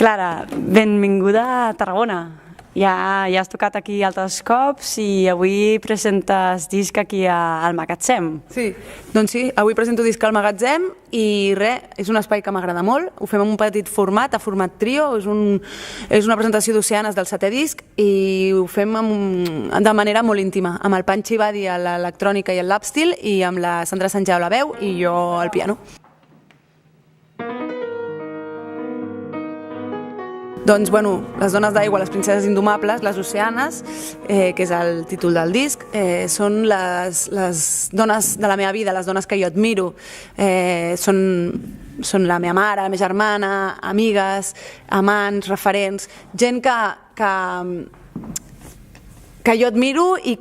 Clara, benvinguda a Tarragona. Ja has tocat aquí altres cops i avui presentes disc aquí al Magatzem. Sí, doncs sí, avui presento disc al Magatzem i res, és un espai que m'agrada molt. Ho fem en un petit format, a format trio, és una presentació d'Oceanes del 7è disc i ho fem de manera molt íntima, amb el Panchi Badi a l'electrònica i el lapsteel i amb la Sandra Sanjau a la veu i jo al piano. Doncs, bueno, les dones d'aigua, les princeses indomables, les Oceanes, que és el títol del disc, són les dones de la meva vida, les dones que jo admiro. Són la meva mare, la meva germana, amigues, amants, referents, gent que jo admiro i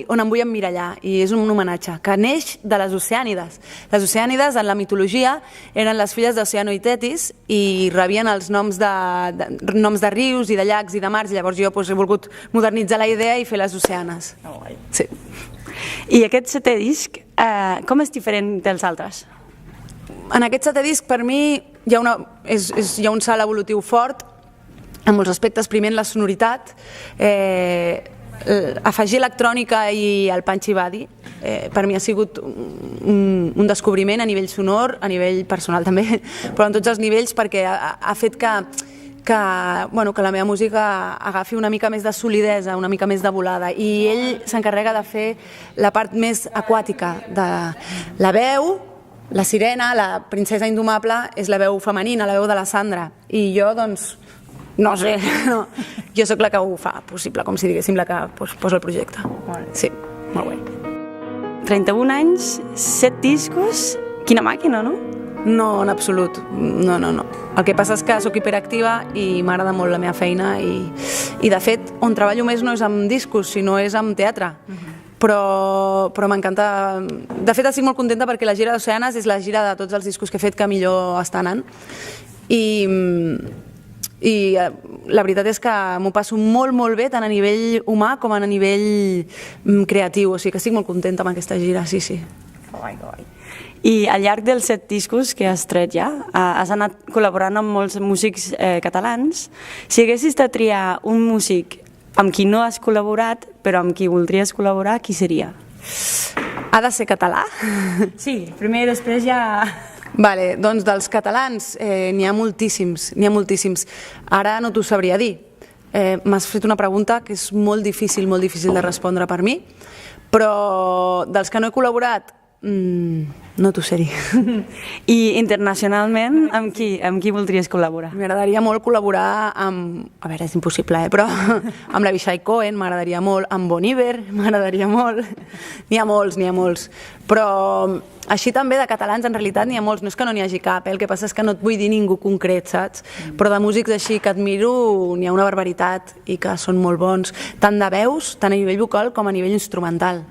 on em vull emmirallar, i és un homenatge que neix de les Oceànides. Les Oceànides, en la mitologia, eren les filles d'Oceano i Tetis i rebien els noms de rius i de llacs i de mars, i llavors jo he volgut modernitzar la idea i fer les Oceanes. Sí. I aquest 7è disc, com és diferent dels altres? En aquest 7è disc, per mi, hi ha un salt evolutiu fort en molts aspectes. Primer, en la sonoritat, afegir electrònica i el Panchi Badi per mi ha sigut un descobriment a nivell sonor, a nivell personal també, però en tots els nivells, perquè ha fet que la meva música agafi una mica més de solidesa, una mica més de volada, i ell s'encarrega de fer la part més aquàtica de la veu. La sirena, la princesa indomable, és la veu femenina, la veu de la Sandra, i jo, doncs, no sé, jo sóc la que ho fa possible, com si diguéssim la que posa el projecte. Sí, molt bé. 31 anys, 7 discos, quina màquina, no? No, en absolut, no. El que passa és que sóc hiperactiva i m'agrada molt la meva feina i de fet, on treballo més no és amb discos, sinó és amb teatre. Però m'encanta. De fet, estic molt contenta perquè la gira d'Oceanes és la gira de tots els discos que he fet que millor està anant. I la veritat és que m'ho passo molt, molt bé, tant a nivell humà com a nivell creatiu. O sigui que estic molt contenta amb aquesta gira, sí. I al llarg dels 7 discos que has tret ja, has anat col·laborant amb molts músics catalans. Si haguessis de triar un músic amb qui no has col·laborat, però amb qui voldries col·laborar, qui seria? Ha de ser català? Sí, primer i després ja... Vale, doncs dels catalans n'hi ha moltíssims. Ara no t'ho sabria dir. M'has fet una pregunta que és molt difícil de respondre per mi, però dels que no he col·laborat, no t'ho sé dir. I internacionalment, amb qui voldries col·laborar? M'agradaria molt col·laborar amb... A veure, és impossible, però amb la Vishai Cohen m'agradaria molt, amb Bon Iver m'agradaria molt. N'hi ha molts. Però així també de catalans, en realitat n'hi ha molts. No és que no n'hi hagi cap, el que passa és que no et vull dir ningú concret, saps? Però de músics així que admiro n'hi ha una barbaritat i que són molt bons, tant de veus, tant a nivell vocal com a nivell instrumental.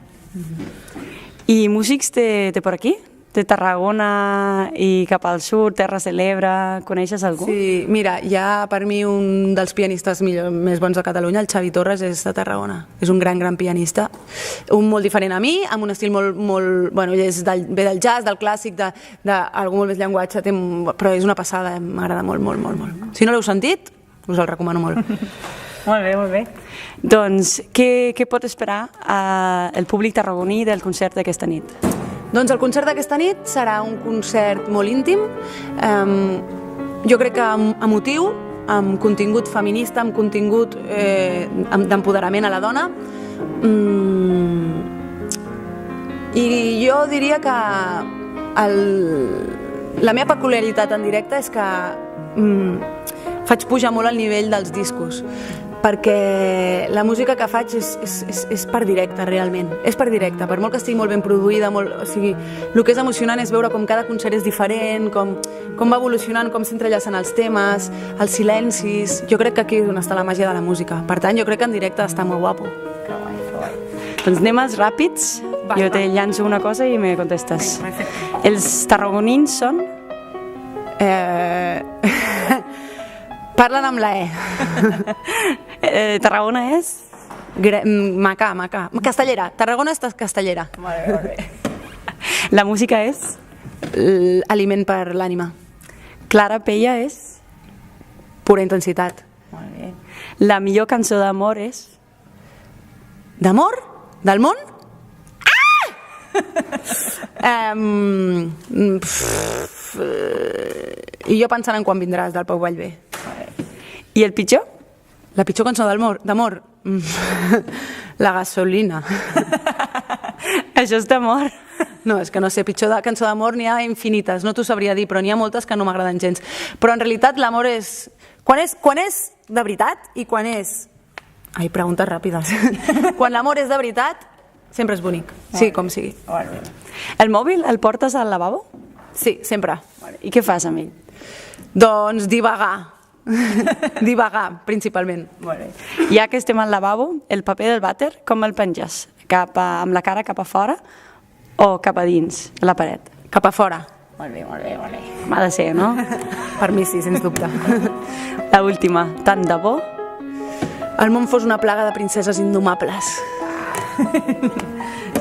I músics té per aquí? De Tarragona i cap al sud, Terres de l'Ebre, coneixes algú? Sí, mira, hi ha per mi un dels pianistes més bons de Catalunya, el Xavi Torres, és de Tarragona. És un gran pianista, un molt diferent a mi, amb un estil molt... Bueno, ell ve del jazz, del clàssic, d'algú molt més llenguatge, però és una passada, m'agrada molt. Si no l'heu sentit, us el recomano molt. Molt bé. Doncs, què pot esperar el públic tarragoní del concert d'aquesta nit? Doncs el concert d'aquesta nit serà un concert molt íntim, jo crec que emotiu, amb contingut feminista, amb contingut d'empoderament a la dona. I jo diria que la meva peculiaritat en directe és que faig pujar molt el nivell dels discos, perquè la música que faig és per directe, realment. És per directe, per molt que estigui molt ben produïda, o sigui, el que és emocionant és veure com cada concert és diferent, com va evolucionant, com s'entrellacen els temes, els silencis. Jo crec que aquí és on està la màgia de la música. Per tant, jo crec que en directe està molt guapo. Que guai. Doncs anem als ràpids. Jo te llanço una cosa i me contestes. Els tarragonins són? Parlen amb la E. Tarragona és? Macà. Castellera. Tarragona és castellera. Molt bé. La música és? Aliment per l'ànima. Clara Peia és? pura intensitat. Molt bé. La millor cançó d'amor és? D'amor? Del món? I jo pensant en Quan vindràs, del Pau Vallvé. I el pitjor? La pitjor cançó d'amor? La gasolina. Això és d'amor. No, és que no sé, pitjor cançó d'amor n'hi ha infinites, no t'ho sabria dir, però n'hi ha moltes que no m'agraden gens. Però en realitat l'amor és... Quan és de veritat i quan és... Ai, preguntes ràpides. Quan l'amor és de veritat, sempre és bonic, sigui com sigui. El mòbil el portes al lavabo? Sí, sempre. I què fas amb ell? Doncs divagar. Divagar, principalment. Ja que estem al lavabo, el paper del vàter, com el penges? Amb la cara cap a fora o cap a dins, a la paret? Cap a fora. Molt bé. M'ha de ser, no? Per mi sí, sens dubte. La última, tant de bo? El món fos una plaga de princeses indomables.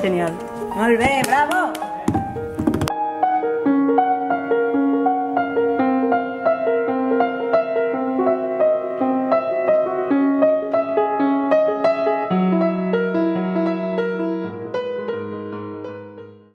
Genial. Molt bé, bravo!